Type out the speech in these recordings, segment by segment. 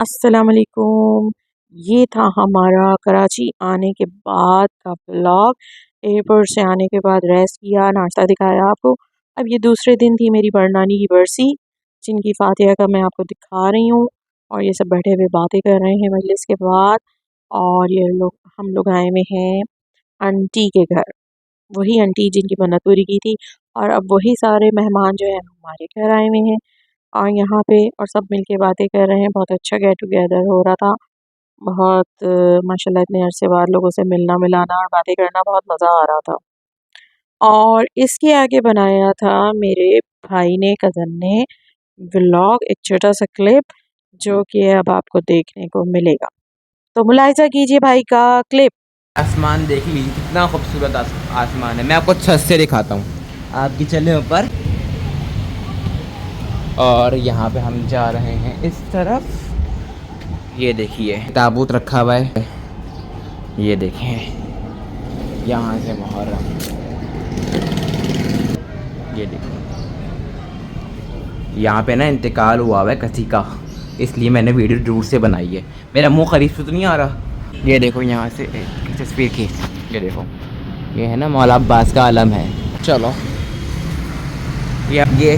अस्सलाम वालेकुम। ये था हमारा कराची आने के बाद का व्लॉग। एयरपोर्ट से आने के बाद रेस्ट किया, नाश्ता दिखाया आपको। अब ये दूसरे दिन थी मेरी बड़नानी की बरसी, जिनकी फातिहा का मैं आपको दिखा रही हूँ। और ये सब बैठे हुए बातें कर रहे हैं मजलिस के बाद। और ये लोग हम लोग आए हुए हैं आंटी के घर, वही आंटी जिनकी मन्नत पूरी की थी। और अब वही सारे मेहमान जो है हमारे घर आए हुए हैं और यहाँ पे और सब मिलके बातें कर रहे हैं। बहुत अच्छा गेट टुगेदर हो रहा था। बहुत माशाल्लाह इतने अरसे बाद लोगों से मिलना मिलाना और बातें करना बहुत मज़ा आ रहा था। और इसके आगे बनाया था मेरे भाई ने, कज़न ने, व्लॉग, एक छोटा सा क्लिप जो कि अब आपको देखने को मिलेगा। तो मुलाहिज़ा कीजिए भाई का क्लिप। आसमान देख लीजिए कितना खूबसूरत आसमान है। मैं आपको छत से दिखाता हूँ, आपकी चले ऊपर। और यहाँ पे हम जा रहे हैं इस तरफ। ये देखिए ताबूत रखा हुआ है, ये देखें यहाँ से मुहर्रम। ये देखिए यहाँ पे ना इंतकाल हुआ हुआ है किसी का, इसलिए मैंने वीडियो दूर से बनाई है। मेरा मुंह करीब से तो नहीं आ रहा। ये देखो यहाँ से एक तस्वीर खींच, ये देखो ये है ना मौला अब्बास का आलम है। चलो ये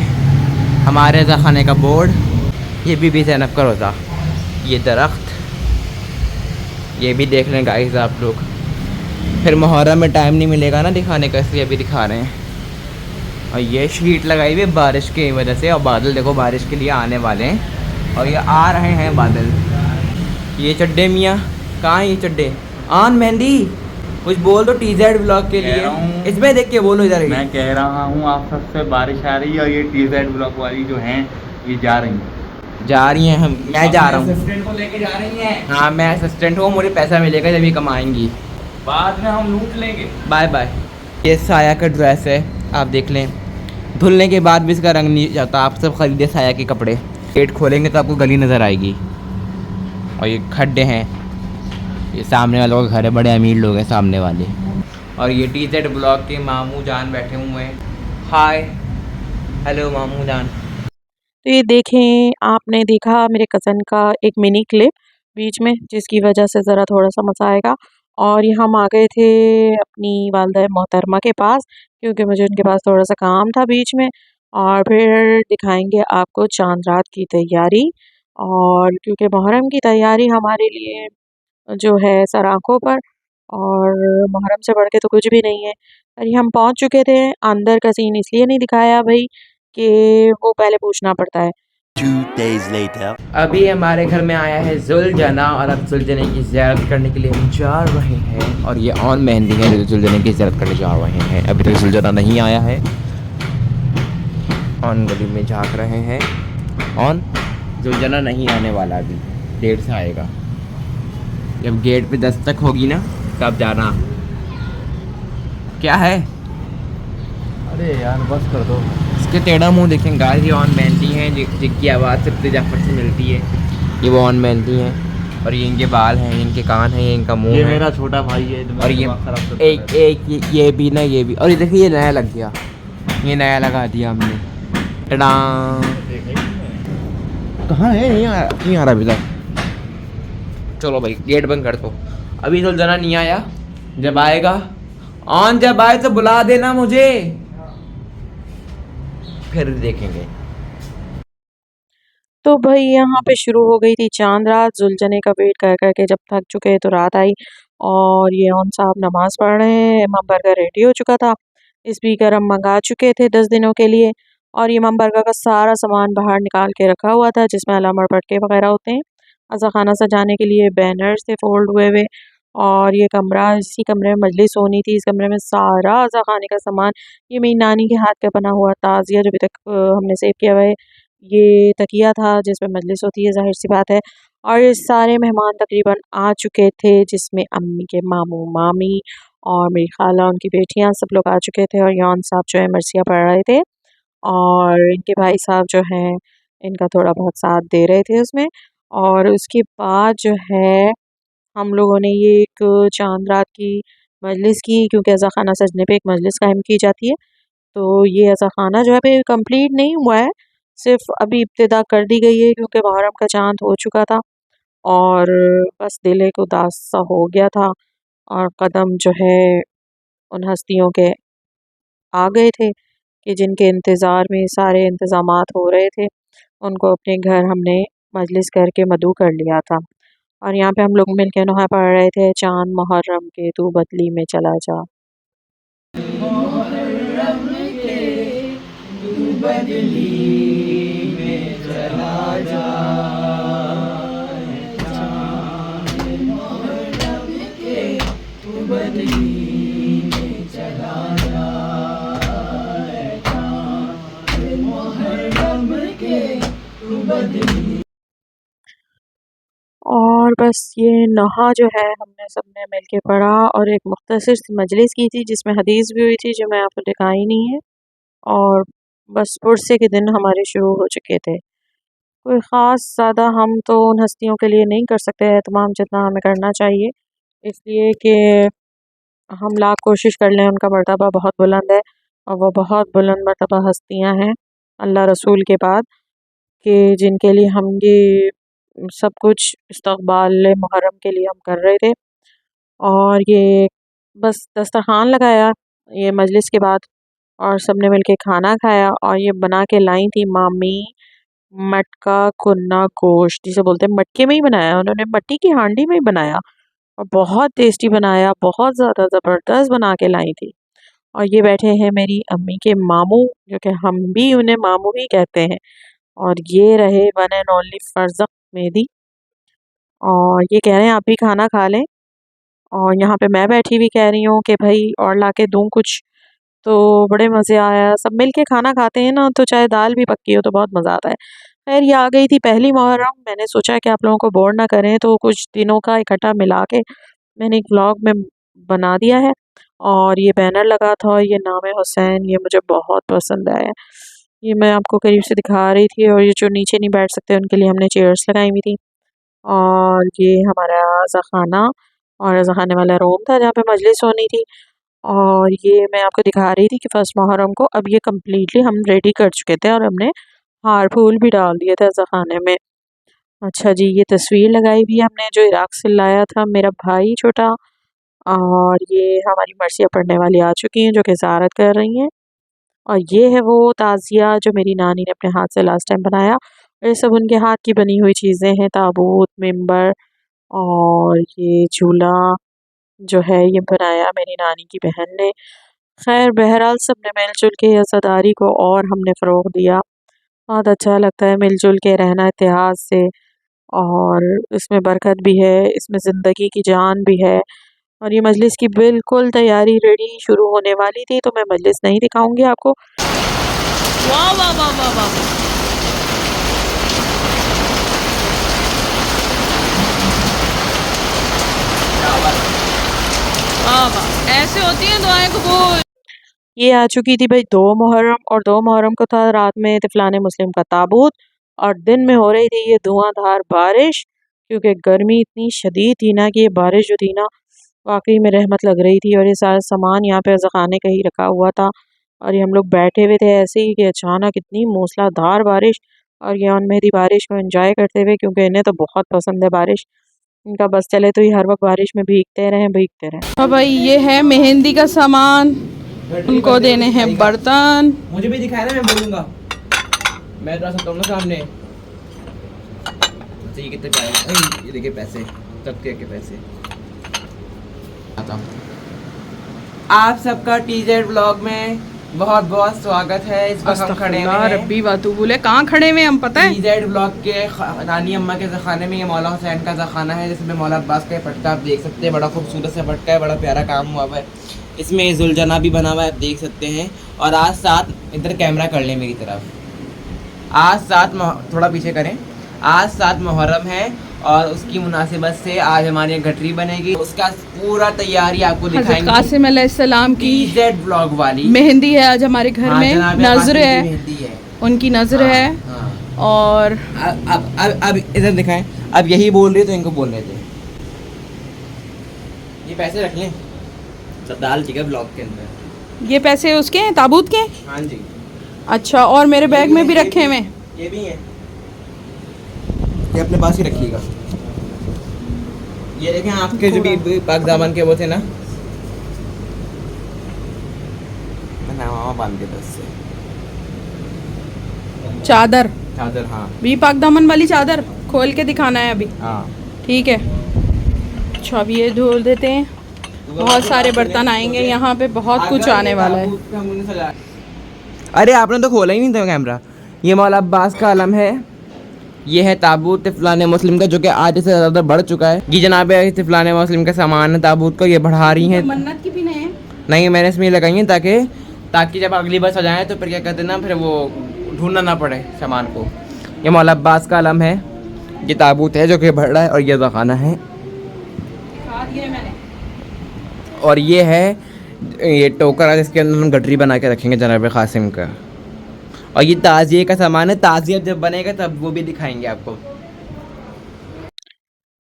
हमारे रज़ा खाने का बोर्ड, ये बीबी ज़ैनब का रोज़ा, ये दरख्त, ये भी देख लें गाइस आप लोग। फिर मुहर्रम में टाइम नहीं मिलेगा ना दिखाने का, इसलिए अभी दिखा रहे हैं। और ये शीट लगाई हुई है बारिश की वजह से, और बादल देखो बारिश के लिए आने वाले हैं और ये आ रहे हैं बादल। ये चड्डे मियाँ कहाँ हैं? ये चड्डे आन मेहंदी कुछ बोल दो टीजेड ब्लॉग के लिए, इसमें देख के बोलो इधर। मैं कह रहा हूँ आप सबसे बारिश आ रही है और ये टीजेड ब्लॉक वाली जो हैं ये जा रही हैं। हम मैं जा रहा हूँ। असिस्टेंट को लेके जा रही हैं। हाँ मैं असिस्टेंट हूँ, मुझे पैसा मिलेगा जब ये कमाएंगी। बाद में हम लूट लेंगे। Bye bye. ये साया का ड्रेस है, आप देख लें। धुलने के बाद भी इसका रंग नहीं जाता। आप सब खरीदे साया के कपड़े। गेट खोलेंगे तो आपको गली नज़र आएगी। और ये खड्डे हैं, ये सामने वालों का घर है, बड़े अमीर लोग हैं सामने वाले। और ये टीजेड ब्लॉक के मामू जान बैठे हुए हैं। हाय हेलो मामू जान। तो ये देखें, आपने देखा मेरे कज़न का एक मिनी क्लिप बीच में, जिसकी वजह से ज़रा थोड़ा-सा मज़ा आएगा। और ये हम आ गए थे अपनी वालिदा मोहतरमा के पास, क्योंकि मुझे उनके पास थोड़ा-सा काम था बीच में। और फिर दिखाएँगे आपको चाँद रात की तैयारी। और क्योंकि मुहर्रम की तैयारी हमारे लिए जो है सर आँखों पर, और मुहर्रम से बढ़ के तो कुछ भी नहीं है। और ये हम पहुँच चुके थे। अंदर का सीन इसलिए नहीं दिखाया भई कि वो पहले पूछना पड़ता है। 2 days later. अभी हमारे घर में आया है जुलजना, और अब जुलजने की ज़ियारत करने के लिए हम जा रहे हैं। और ये ऑन मेहंदी है जो जुलजने की ज़ियारत करने जा रहे हैं। अभी तक जुलजना नहीं आया है। ऑन गली में झाँक रहे हैं। ऑन जुलजना नहीं आने वाला, अभी देर से आएगा। जब गेट पे दस्तक होगी ना तब जाना। क्या है? अरे यार बस कर दो। इसके टेढ़ा मुंह देखें गाइस। ये ऑन मेहंदी हैं जिनकी आवाज़ सिर्फ जाफर से मिलती है। ये वो ऑन मेहंदी हैं। और ये इनके बाल हैं, इनके कान हैं, ये इनका मुंह ये है। मेरा छोटा भाई है। और ये एक ये भी ना, ये भी। और ये देखिए ये नया लग गया, ये नया लगा दिया हमने। टडा कहाँ है? नहीं आ रहा अभी तक। चलो भाई गेट बंद कर दो। अभी सुलझना नहीं आया, जब आएगा ऑन, जब आए तो बुला देना मुझे, फिर देखेंगे। तो भाई यहाँ पे शुरू हो गई थी चाँद रात। जुलझने का वेट कर कर के जब थक चुके तो रात आई। और ये ऑन साहब नमाज़ पढ़ रहे हैं। इमाम बरगर रेडी हो चुका था। स्पीकर हम मंगा चुके थे 10 दिनों के लिए। और ये इमाम बरगर का सारा सामान बाहर निकाल के रखा हुआ था, जिसमें अलामर पटके वगैरह होते हैं। अज़ा खाना सजाने के लिए बैनर्स थे फोल्ड हुए हुए। और ये कमरा, इसी कमरे में मजलिस होनी थी। इस कमरे में सारा अज़ा खाने का सामान, ये मेरी नानी के हाथ का बना हुआ ताज़िया जो अभी तक हमने सेव किया हुआ है। ये तकिया था जिसमें मजलिस होती है, ज़ाहिर सी बात है। और ये सारे मेहमान तकरीबन आ चुके थे, जिसमें अम्मी के मामू मामी और मेरी खाला, उनकी बेटियां, सब लोग आ चुके थे। और यौन साहब जो है मरसिया पढ़ रहे थे। और इनके भाई साहब जो हैं इनका थोड़ा बहुत साथ दे रहे थे उसमें। और उसके बाद जो है हम लोगों ने ये एक चांद रात की मजलिस की, क्योंकि अज़ा खाना सजने पे एक मजलिस कायम की जाती है। तो ये अज़ा खाना जो है अभी कंप्लीट नहीं हुआ है, सिर्फ अभी इब्तिदा कर दी गई है, क्योंकि मुहर्रम का चांद हो चुका था। और बस दिल एक उदास सा हो गया था और कदम जो है उन हस्तियों के आ गए थे कि जिनके इंतज़ार में सारे इंतज़ामात हो रहे थे। उनको अपने घर हमने मजलिस करके मदऊ कर लिया था और यहाँ पे हम लोग मिल के नोहा पढ़ रहे थे, चाँद मुहर्रम के तू बदली में चला जा। और बस ये नहा जो है हमने सबने मिल के पढ़ा और एक मुख्तसर सी मजलिस की थी जिसमें हदीस भी हुई थी जो मैं आपको दिखाई नहीं है। और बस पुरसे के दिन हमारे शुरू हो चुके थे। कोई ख़ास ज़्यादा हम तो उन हस्तियों के लिए नहीं कर सकते एहतमाम जितना हमें करना चाहिए, इसलिए कि हम लाख कोशिश कर लें उनका मर्तबा बहुत बुलंद है और वो बहुत बुलंद मर्तबा हस्तियाँ हैं अल्लाह रसूल के बाद, कि जिनके लिए हम ये सब कुछ इस्तक़बाल मुहर्रम के लिए हम कर रहे थे। और ये बस दस्तरख़्वान लगाया ये मजलिस के बाद और सबने मिलके खाना खाया और ये बना के लाई थी मामी मटका कुन्ना गोश्त, जिसे बोलते हैं मटके में ही बनाया उन्होंने, मट्टी की हांडी में ही बनाया और बहुत टेस्टी बनाया, बहुत ज़्यादा ज़बरदस्त बना के लाई थी। और ये बैठे हैं मेरी अम्मी के मामू, जो कि हम भी उन्हें मामू ही कहते हैं, और ये रहे वन एंड ओनली फर्जक मेहदी। और ये कह रहे हैं आप भी खाना खा लें और यहाँ पे मैं बैठी भी कह रही हूँ कि भाई और ला के दूँ कुछ। तो बड़े मज़े आया, सब मिल के खाना खाते हैं ना तो चाहे दाल भी पक्की हो तो बहुत मज़ा आता है। खैर ये आ गई थी पहली मुहर्रम, मैंने सोचा कि आप लोगों को बोर ना करें तो कुछ दिनों का इकट्ठा मिला के मैंने एक व्लॉग में बना दिया है। और ये बैनर लगा था और ये नाम है हुसैन, ये मुझे बहुत पसंद आया। ये मैं आपको करीब से दिखा रही थी और ये जो नीचे नहीं बैठ सकते उनके लिए हमने चेयर्स लगाई हुई थी। और ये हमारा ज़खाना और ज़खाने वाला रूम था जहाँ पे मजलिस होनी थी। और ये मैं आपको दिखा रही थी कि फर्स्ट मुहर्रम को अब ये कम्प्लीटली हम रेडी कर चुके थे और हमने हार फूल भी डाल दिए थे ज़खाने में। अच्छा जी, ये तस्वीर लगाई हुई है हमने जो इराक़ से लाया था मेरा भाई छोटा। और ये हमारी मर्सिया पढ़ने वाली आ चुकी हैं जो कि ज़ियारत कर रही हैं। और ये है वो ताज़िया जो मेरी नानी ने अपने हाथ से लास्ट टाइम बनाया। ये सब उनके हाथ की बनी हुई चीज़ें हैं, ताबूत, मिंबर और ये झूला जो है ये बनाया मेरी नानी की बहन ने। खैर बहरहाल सब ने मिलजुल के अज़ादारी को और हमने फ़रोग़ दिया। बहुत अच्छा लगता है मिलजुल के रहना इत्तेहाद से, और इसमें बरकत भी है, इसमें ज़िंदगी की जान भी है। और ये मजलिस की बिल्कुल तैयारी रेडी शुरू होने वाली थी, तो मैं मजलिस नहीं दिखाऊंगी आपको। वाह वाह वाह वाह वाह, वाह वाह, ऐसे होती हैं दुआएं कबूल। ये आ चुकी थी भाई 2 मुहर्रम, और 2 मुहर्रम को था रात में तिफलाने मुस्लिम का ताबूत और दिन में हो रही थी ये धुआंधार बारिश, क्योंकि गर्मी इतनी शदीद थी ना कि ये बारिश जो थी ना वाकई में रहमत लग रही थी। और ये सारा सामान यहाँ पे ज़खाने का ही रखा हुआ था और ये हम लोग बैठे हुए थे ऐसे ही कि अचानक इतनी मूसलाधार बारिश। और ये ऑन मेहदी बारिश को एंजॉय करते हुए, क्योंकि इन्हें तो बहुत पसंद है बारिश, इनका बस चले तो ये हर वक्त बारिश में भीगते रहें। हाँ भाई, ये है मेहंदी का सामान, उनको देने हैं बर्तन। मुझे भी दिखाया ना, मैं बोलूँगा, मैं थोड़ा सा तुम सामने। ये कितने पैसे, ये देखिए पैसे, चक्के के पैसे। आप सबका टीजेड ब्लॉग में बहुत बहुत स्वागत है। इस वक्त हम खड़े हैं रब्बी बातू बोले कहाँ खड़े हुए हम, पता है टीजेड ब्लॉग के नानी अम्मा के ज़खाने में। ये मौला हुसैन का ज़खाना है जिसमें मौला अब्बास का पटका आप देख सकते हैं, बड़ा खूबसूरत सा पटका है, बड़ा प्यारा काम हुआ है इसमें। जुलजना भी बना हुआ है आप देख सकते हैं। और आज 7, इधर कैमरा कर लें मेरी तरफ, आज 7 थोड़ा पीछे करें, आज 7 मुहर्रम है और उसकी मुनासिबत से आज हमारी गठरी बनेगी, उसका पूरा तैयारी आपको दिखाएंगे। कासिम अलैहिस्सलाम की टीजेड ब्लॉग वाली मेहंदी है आज हमारे घर में, नजर है, मेहंदी है, उनकी नजर है। और अब इधर दिखाएं, अब यही बोल रही तो इनको बोल रहे थे। ये पैसे रख लें, सब डाल चुके ब्लॉग के अंदर। ये पैसे उसके हैं, ताबूत के? हाँ जी। अच्छा, और मेरे बैग में भी रखे हुए? ये भी हैं, ये अपने पास ही रखिएगा। ये देखें आपके जो भी पाक दामन के वो थे ना, बांध के बस से चादर, चादर, हाँ भी पाक दामन वाली चादर खोल के दिखाना है अभी। हाँ। ठीक है। अच्छा अब ये धुल देते हैं। बहुत सारे बर्तन आएंगे यहाँ पे, बहुत कुछ आने वाला है। अरे आपने तो खोला ही नहीं था कैमरा। ये मौला अब्बास का अलम है। ये है ताबूत तिफलाने मुस्लिम का, जो कि आज से ज़्यादा बढ़ चुका है। ये जनाब तिफलाने मुस्लिम का सामान है ताबूत को, ये बढ़ा रही हैं। मन्नत की भी नहीं है? नहीं, मैंने इसमें लगाई है ताकि जब अगली बार सजाएं तो फिर क्या कहते हैं ना, फिर वो ढूंढना ना पड़े सामान को। ये मौला अब्बास का अलम है। ये ताबूत है जो कि बढ़ रहा है, और ये ज़खाना है। दिखा दिया मैंने। और ये है ये टोकर है जिसके अंदर हम गटरी बना के रखेंगे जनाब क़ासिम का। और ये ताज़िए का सामान है, ताज़िया जब बनेगा तब वो भी दिखाएंगे आपको।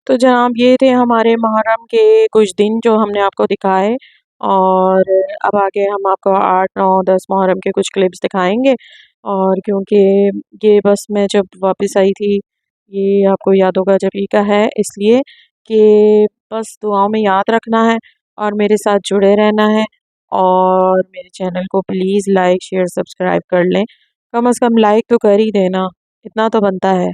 तो जनाब ये थे हमारे मुहर्रम के कुछ दिन जो हमने आपको दिखाए, और अब आगे हम आपको 8, 9, 10 मुहर्रम के कुछ क्लिप्स दिखाएंगे। और क्योंकि ये बस मैं जब वापस आई थी, ये आपको याद होगा जब ईद का है, इसलिए कि बस दुआओं में याद रखना है और मेरे साथ जुड़े रहना है। और मेरे चैनल को प्लीज़ लाइक, शेयर, सब्सक्राइब कर लें। कम से कम लाइक तो कर ही देना, इतना तो बनता है।